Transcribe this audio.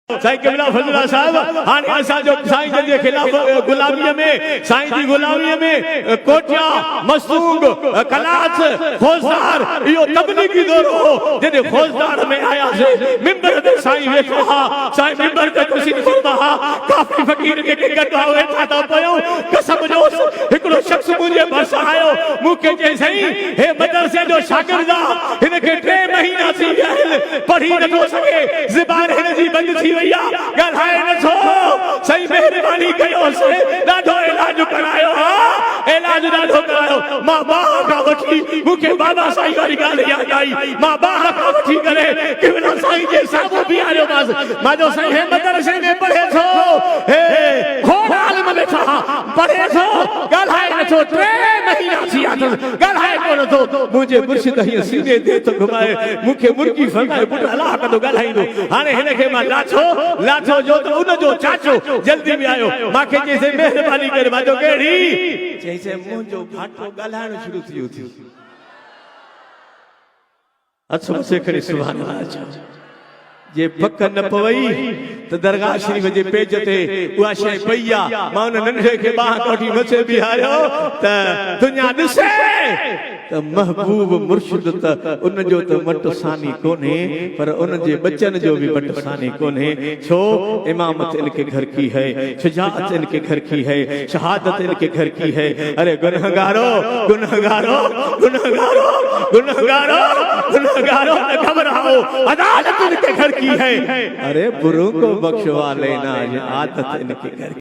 साईं क़िबला फज़लुल्लाह साहब हाणे असां जो साईं जे खिलाफ़ गुलामीअ में साईं जी गुलामीअ में कोटिया मस्तूंग कलाच खोजदार इहो तबलीगी दौर हो जॾहिं खोजदार में आयासीं मिंबर ते साईं वेठा हा साईं मिंबर ते कुर्सी फरमा हा काफ़ी फ़कीर जेके गॾु वेठा था पियो कसम जो हिकिड़ो शख़्स मुंहिंजे भरिसां आयो मूंखे चई साईं हे मदरसे जो शागिर्द आहे हिनखे 3 महीना थी विया आहिनि पढ़ी नथो सघे ज़बान हिन जी बंदि थी वई आहे ॻाल्हाए नथो सही महिरबानी कयोसि ॾाढो इलाज करायो इलाज ॾाढो करायो मां बाहि खां वठी मूंखे बाबा साईं वारी ॻाल्हि यादि आई मां बाहि खां वठी करे क़िबला साईं जे साम्हूं बीहारियोमांसि मां जो साईं हे मदरसे में पढ़े थो हे खोड़ आलिम वेठा पढ़े थो ॻाल्हाए नथो 3 महीना थी विया अथसि ॻाल्हाए कोन थो मुंहिंजे मुर्शिद हीअं सीने ते थो घुमाए मूंखे मुर्गी फरमाए पुट अलाह कंदो ॻाल्हाईंदो हाणे हिनखे मां लाथो जो त उन जो चाचो जल्दी में आयो मांखे चईसि महिरबानी करे मां जो कहिड़ी चईसि मुंहिंजो फाटो ॻाल्हाइण शुरू थी वियो अच्छा मसे करे सुभान अल्लाह जे पक न पवई त दरगाह शरीफ जे पेज ते उहा शइ पई आहे मां उन नंढे खे बाहि कोठी मथे बीहारियो त दुनिया ॾिसे त महबूब मुर्शिद त उन जो त मटसानी कोन्हे पर उन जे बचन जो भी मटसानी कोन्हे छो इमामत इनके घर की है शुजाअत इनके घर की है शहादत इनके घर की है अरे गुनहगारो गुनहगारो गुनहगारो गुनहगारो गुनहगारो न घबराओ अदालत इनके घर की है अरे बुरों को बख्शवा लेना ये आदत इनके घर